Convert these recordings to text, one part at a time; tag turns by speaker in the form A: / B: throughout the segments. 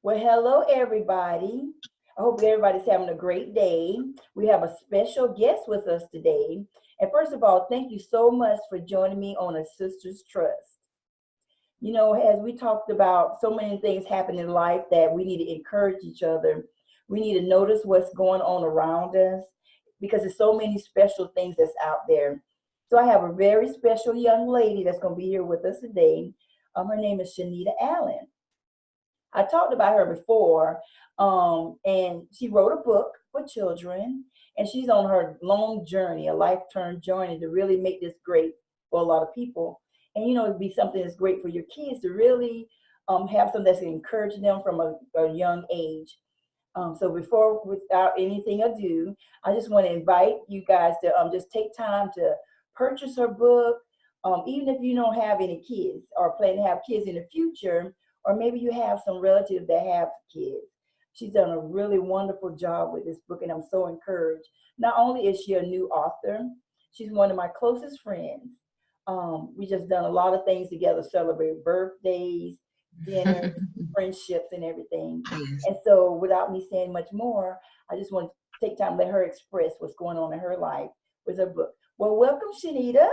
A: Well, hello, everybody. I hope everybody's having a great day. We have a special guest with us today. And first of all, thank you so much for joining me on A Sister's Trust. As we talked about so many things happen in life that we need to encourage each other. We need to notice what's going on around us because there's so many special things that's out there. So I have a very special young lady that's going to be here with us today. Her name is SHANITA Allen. I talked about her before, and she wrote a book for children, and she's on her long journey, a lifetime journey to really make this great for a lot of people. And it'd be something that's great for your kids to really have something that's going to encourage them from a young age. So without anything ado, I just want to invite you guys to just take time to purchase her book. Even if you don't have any kids or plan to have kids in the future, or maybe you have some relatives that have kids. She's done a really wonderful job with this book, and I'm so encouraged. Not only is she a new author, she's one of my closest friends. We just done a lot of things together, celebrate birthdays, dinners, friendships, and everything.
B: Yes.
A: And so, without me saying much more, I just want to take time to let her express what's going on in her life with her book. Well, welcome, Shanita.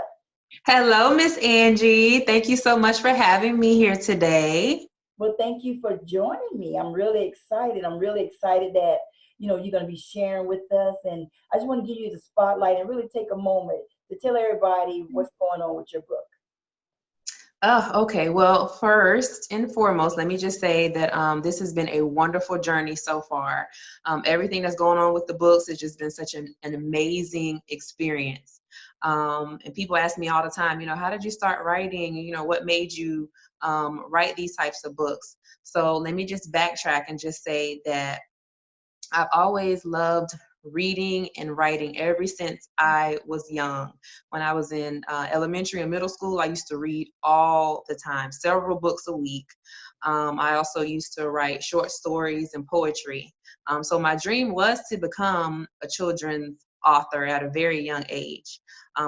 B: Hello, Miss Angie. Thank you so much for having me here today.
A: Well, thank you for joining me. I'm really excited. I'm really excited that you're going to be sharing with us, and I just want to give you the spotlight and really take a moment to tell everybody what's going on with your book.
B: Oh, okay. Well, first and foremost, let me just say that this has been a wonderful journey so far. Everything that's going on with the books has just been such an amazing experience. And people ask me all the time, how did you start writing? What made you write these types of books? So let me just backtrack and just say that I've always loved reading and writing ever since I was young. When I was in elementary and middle school, I used to read all the time, several books a week. I also used to write short stories and poetry. So my dream was to become a children's author at a very young age.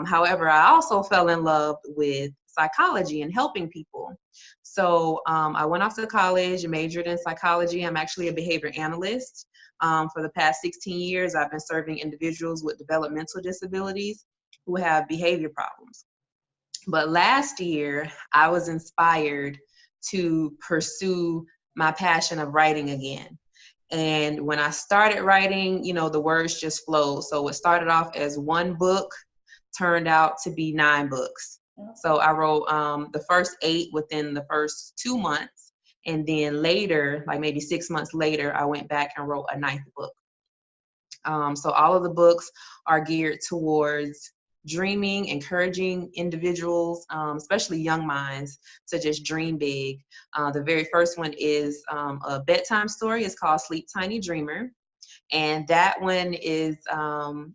B: However, I also fell in love with psychology and helping people. So I went off to college and majored in psychology. I'm actually a behavior analyst. For the past 16 years, I've been serving individuals with developmental disabilities who have behavior problems. But last year, I was inspired to pursue my passion of writing again. And when I started writing, the words just flowed. So it started off as one book, turned out to be 9 books. So I wrote the first 8 within the first 2 months. And then later, like maybe 6 months later, I went back and wrote a 9th book. So all of the books are geared towards dreaming, encouraging individuals, especially young minds, to just dream big. The very first one is a bedtime story. It's called Sleep Tiny Dreamer. And that one is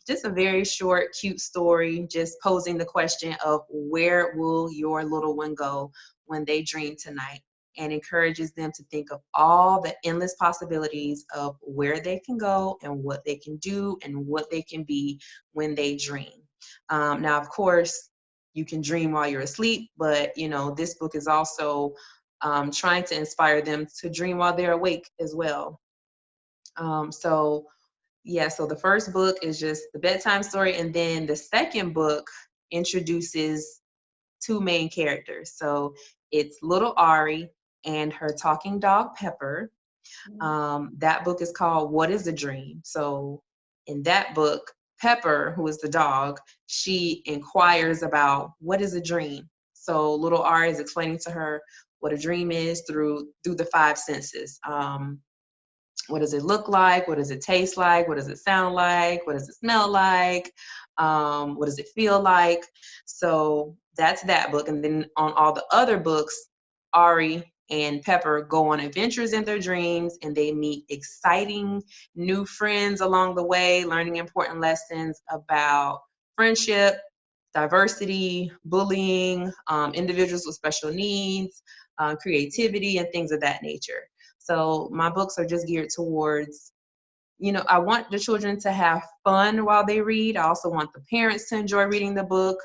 B: just a very short, cute story, just posing the question of where will your little one go when they dream tonight, and encourages them to think of all the endless possibilities of where they can go and what they can do and what they can be when they dream. Now, of course, you can dream while you're asleep, but this book is also trying to inspire them to dream while they're awake as well. So the first book is just the bedtime story, and then the second book introduces 2 main characters. So it's little Ari and her talking dog Pepper. That book is called What is a Dream? So in that book, Pepper, who is the dog, she inquires about what is a dream. So little Ari is explaining to her what a dream is through the 5 senses. What does it look like? What does it taste like? What does it sound like? What does it smell like? What does it feel like? So that's that book. And then on all the other books, Ari and Pepper go on adventures in their dreams, and they meet exciting new friends along the way, learning important lessons about friendship, diversity, bullying, individuals with special needs, creativity, and things of that nature. So my books are just geared towards, I want the children to have fun while they read. I also want the parents to enjoy reading the book,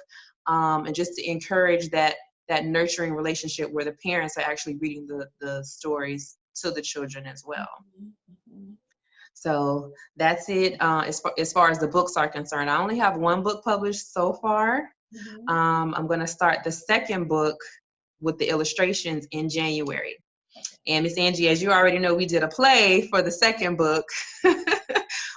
B: and just to encourage that nurturing relationship where the parents are actually reading the stories to the children as well.
A: Mhm.
B: So that's it. As far as the books are concerned, I only have one book published so far.
A: Mhm.
B: I'm going to start the second book with the illustrations in January. And Miss Angie, as you already know, we did a play for the second book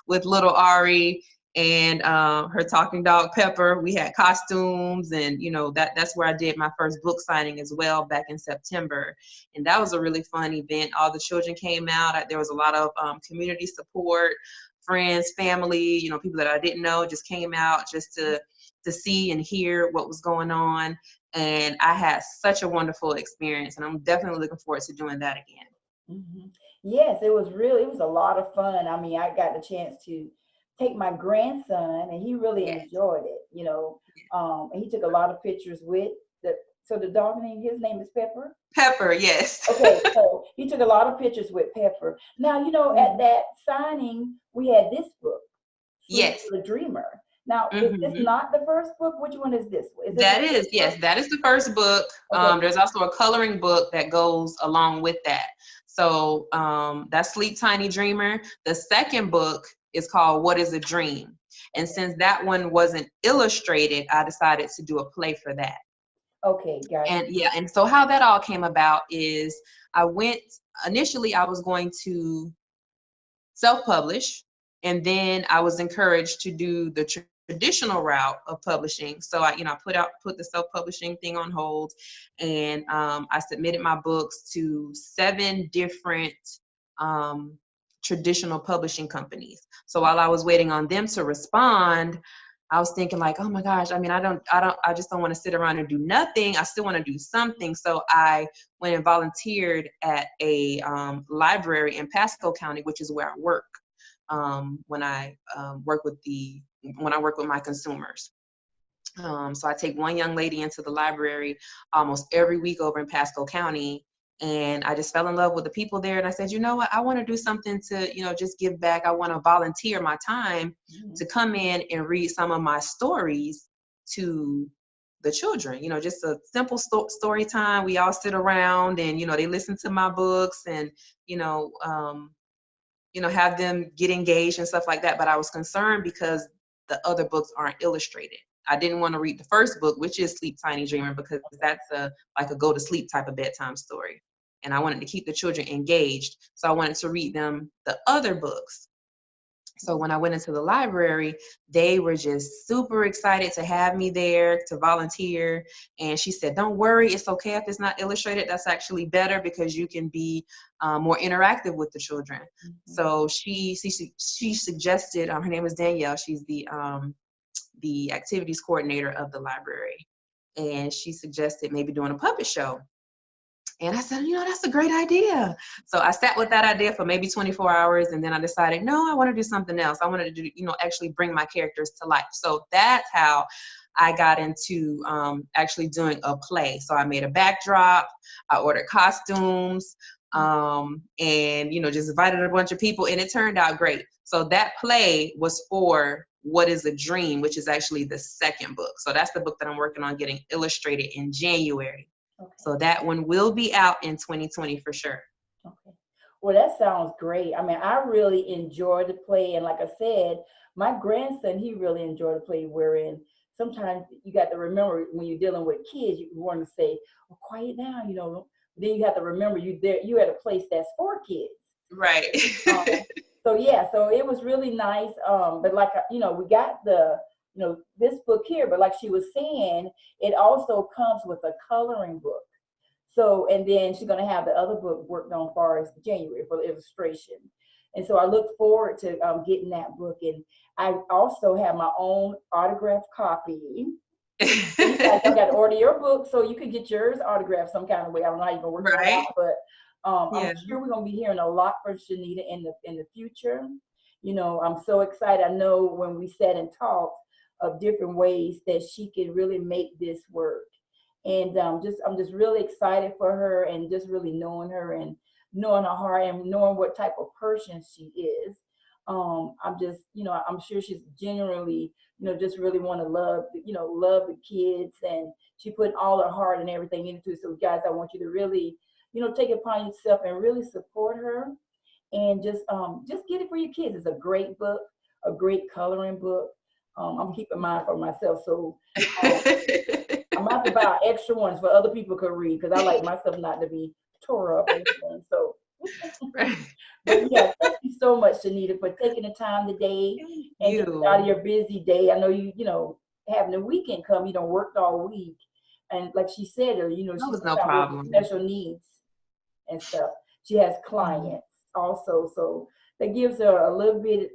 B: with little Ari and her talking dog Pepper. We had costumes, and that's where I did my first book signing as well back in September. And that was a really fun event. All the children came out. There was a lot of community support, friends, family, people that I didn't know just came out just to see and hear what was going on. And I had such a wonderful experience, and I'm definitely looking forward to doing that again.
A: Mhm. Yes, it was a lot of fun. I mean, I got the chance to take my grandson, and he really
B: Yes.
A: enjoyed it, and he took a lot of pictures with the dog name, his name is Pepper.
B: Pepper, yes.
A: Okay, so he took a lot of pictures with Pepper. Now, at that signing, we had this book, Sleep
B: Yes.
A: for the Dreamer. Now, is this
B: Mm-hmm.
A: not the first book? Which one is this? Is this
B: That
A: the
B: is,
A: first
B: yes,
A: book?
B: that is the first book.
A: Okay.
B: There's also a coloring book that goes along with that. So that's Sleep Tiny Dreamer. The second book is called What is a Dream? And since that one wasn't illustrated, I decided to do a play for that.
A: Okay, gotcha.
B: And yeah, and so how that all came about is initially I was going to self-publish, and then I was encouraged to do the traditional route of publishing. So I put the self-publishing thing on hold, and I submitted my books to 7 different traditional publishing companies. So while I was waiting on them to respond, I was thinking like, oh my gosh, I mean, I just don't want to sit around and do nothing. I still want to do something. So I went and volunteered at a library in Pasco County, which is where I work when I work with my consumers. So I take one young lady into the library almost every week over in Pasco County. And I just fell in love with the people there. And I said, you know what, I want to do something to, just give back. I want to volunteer my time to come in and read some of my stories to the children, just a simple story time. We all sit around and, they listen to my books and, have them get engaged and stuff like that. But I was concerned because the other books aren't illustrated. I didn't want to read the first book, which is Sleep Tiny Dreamer, because that's like a go to sleep type of bedtime story. And I wanted to keep the children engaged. So I wanted to read them the other books. So when I went into the library, they were just super excited to have me there to volunteer. And she said, don't worry, it's okay if it's not illustrated. That's actually better because you can be more interactive with the children.
A: Mm-hmm.
B: So she suggested, her name is Danielle, she's the activities coordinator of the library. And she suggested maybe doing a puppet show. And I said, that's a great idea. So I sat with that idea for maybe 24 hours. And then I decided, no, I want to do something else. I wanted to do, actually bring my characters to life. So that's how I got into actually doing a play. So I made a backdrop. I ordered costumes and, just invited a bunch of people. And it turned out great. So that play was for What is a Dream, which is actually the second book. So that's the book that I'm working on getting illustrated in January. Okay. So that one will be out in 2020 for sure.
A: Okay. Well, that sounds great. I mean, I really enjoyed the play. And like I said, my grandson, he really enjoyed the play, wherein sometimes you got to remember when you're dealing with kids, you want to say, well, quiet down, then you have to remember you at a place that's for kids.
B: Right.
A: So it was really nice. But like, we got this book here, but like she was saying, it also comes with a coloring book. So, and then she's going to have the other book worked on for us January for the illustration. And so I look forward to getting that book. And I also have my own autographed copy. You got to order your book so you can get yours autographed some kind of way. I don't know how you're going to work that out, but I'm sure we're going to be hearing a lot from Shanita in the future. I'm so excited. I know when we sat and talked of different ways that she can really make this work. And I'm just really excited for her, and just really knowing her and knowing her heart and knowing what type of person she is. I'm just, I'm sure she's genuinely, just really want to love the kids, and she put all her heart and everything into it. So guys, I want you to really, take it upon yourself and really support her, and just get it for your kids. It's a great book, a great coloring book. I'm keeping mine for myself, so um, I'm about to buy extra ones for other people could read, because I like my stuff not to be tore up or anything. So, but yeah, thank you so much, Shanita, for taking the time today
B: Thank
A: and just out of
B: you.
A: your busy day. I know having the weekend come, worked all week, and like she said,
B: That
A: she's
B: was no
A: sometimes with
B: problem.
A: special needs and stuff. She has
B: Mhm.
A: clients also, so that gives her a little bit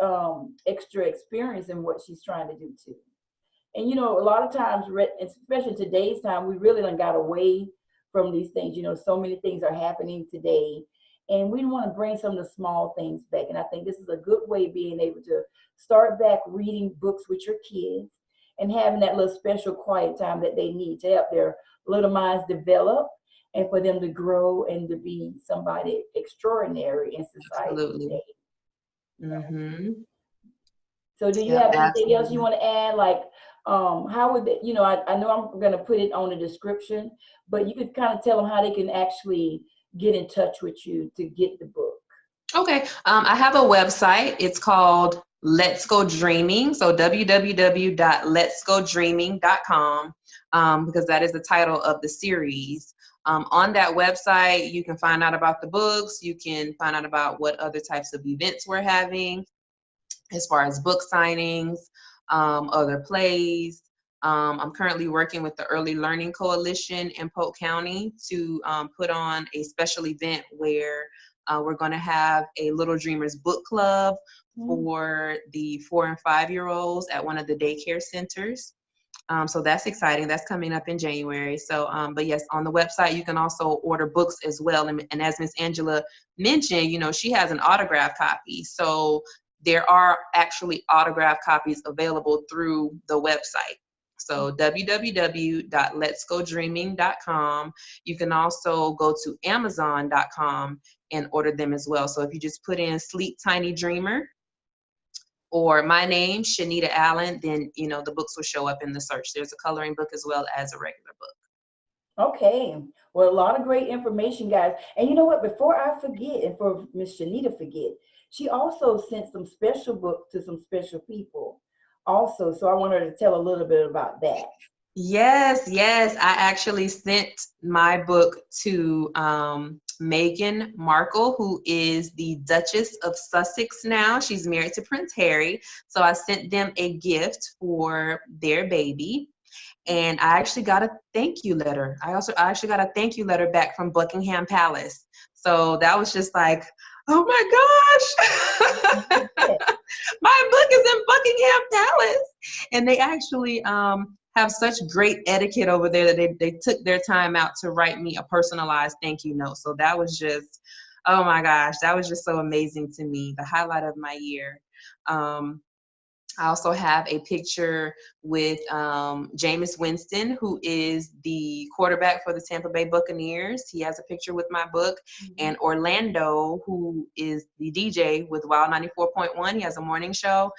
A: extra experience in what she's trying to do too. And a lot of times, especially in today's time, we really done got away from these things. So many things are happening today, and we want to bring some of the small things back. And I think this is a good way of being able to start back reading books with your kids and having that little special quiet time that they need to help their little minds develop and for them to grow and to be somebody extraordinary in society
B: Absolutely.
A: today. You know.
B: Mm-hmm.
A: So do you
B: Yep,
A: have anything else you
B: absolutely.
A: want to add? Like, how would they, I know I'm going to put it on the description, but you could kind of tell them how they can actually get in touch with you to get the book.
B: Okay, I have a website. It's called Let's Go Dreaming. So www.letsgodreaming.com, because that is the title of the series. On that website, you can find out about the books. You can find out about what other types of events we're having, as far as book signings, other plays. I'm currently working with the Early Learning Coalition in Polk County to put on a special event where we're going to have a Little Dreamers book club
A: Mm.
B: for the 4 and 5-year-olds at one of the daycare centers. So that's exciting. That's coming up in January. So, but yes, on the website, you can also order books as well. And as Miss Angela mentioned, she has an autograph copy. So there are actually autograph copies available through the website. So www.letsgodreaming.com. You can also go to amazon.com and order them as well. So if you just put in Sleep Tiny Dreamer or my name, Shanita Allen, then the books will show up in the search. There's a coloring book as well as a regular book.
A: Okay. Well, a lot of great information, guys. And you know what? Before I forget, and for Miss Shanita forget, she also sent some special books to some special people also. So I want her to tell a little bit about that.
B: Yes, yes. I actually sent my book to Meghan Markle, who is the Duchess of Sussex now. She's married to Prince Harry. So I sent them a gift for their baby. And I actually got a thank you letter. I actually got a thank you letter back from Buckingham Palace. So that was just like, oh my gosh, my book is in Buckingham Palace. And they actually have such great etiquette over there that they took their time out to write me a personalized thank you note. So that was just, oh my gosh, that was just so amazing to me, the highlight of my year. I also have a picture with Jameis Winston, who is the quarterback for the Tampa Bay Buccaneers. He has a picture with my book.
A: Mhm.
B: And Orlando, who is the DJ with Wild 94.1, he has a morning show.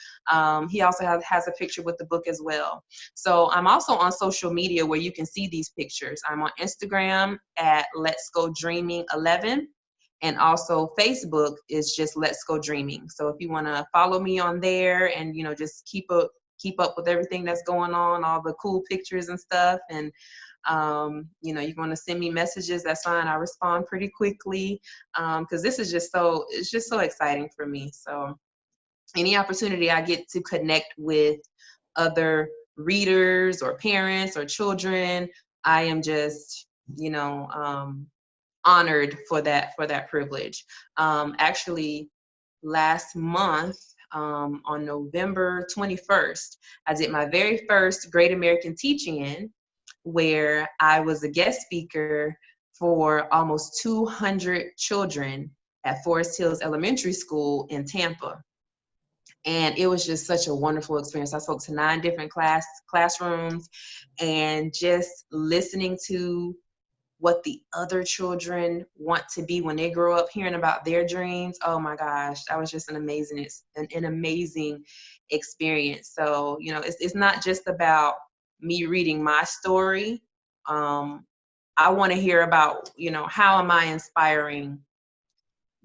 B: He also has a picture with the book as well. So I'm also on social media where you can see these pictures. I'm on Instagram at Let's Go Dreaming 11. And also Facebook is just Let's Go Dreaming. So if you want to follow me on there and just keep up with everything that's going on, all the cool pictures and stuff, and you want to send me messages, that's fine. I respond pretty quickly, because this is it's just so exciting for me. So any opportunity I get to connect with other readers or parents or children, I am just honored for that privilege. Actually, last month, on November 21st, I did my very first Great American Teach-In, where I was a guest speaker for almost 200 children at Forest Hills Elementary School in Tampa. And it was just such a wonderful experience. I spoke to 9 different classrooms, and just listening to what the other children want to be when they grow up, hearing about their dreams. Oh my gosh, that was just an amazing experience. So, it's not just about me reading my story. I want to hear about, how am I inspiring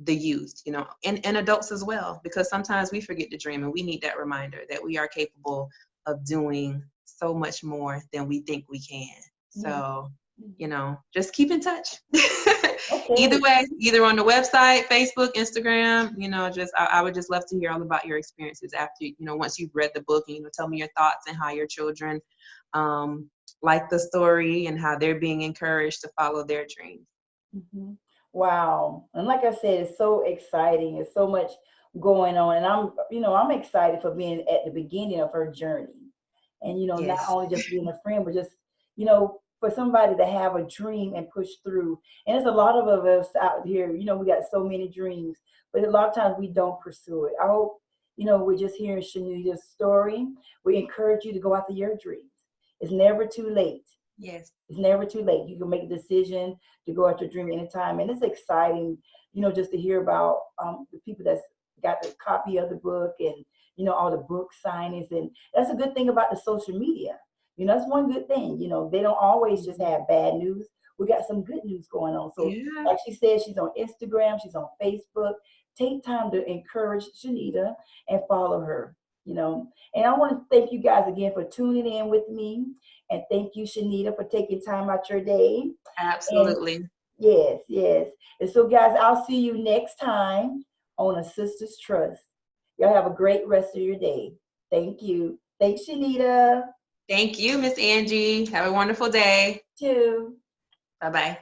B: the youth, and adults as well, because sometimes we forget to dream, and we need that reminder that we are capable of doing so much more than we think we can. So, just keep in touch.
A: Okay.
B: Either way, either on the website, Facebook, Instagram, I would just love to hear all about your experiences after, once you've read the book, and, tell me your thoughts and how your children like the story and how they're being encouraged to follow their dreams.
A: Mm-hmm. Wow. And like I said, it's so exciting. It's so much going on. And I'm excited for being at the beginning of her journey. And, not
B: Yes.
A: only just being a friend, but just, for somebody to have a dream and push through. And there's a lot of us out here, we got so many dreams, but a lot of times we don't pursue it. I hope, we're just hearing Shanita's story. We encourage you to go after your dreams. It's never too late.
B: Yes.
A: It's never too late. You can make a decision to go after your dream anytime. And it's exciting, just to hear about the people that's got the copy of the book and, all the book signings. And that's a good thing about the social media. That's one good thing. They don't always just have bad news. We got some good news going on. So like she said, she's on Instagram, she's on Facebook. Take time to encourage Shanita and follow her, And I want to thank you guys again for tuning in with me. And thank you, Shanita, for taking time out your day.
B: Absolutely.
A: And yes. And so, guys, I'll see you next time on A Sister's Trust. Y'all have a great rest of your day. Thank you. Thanks, Shanita.
B: Thank you, Miss Angie. Have a wonderful day.
A: Too.
B: Bye-bye.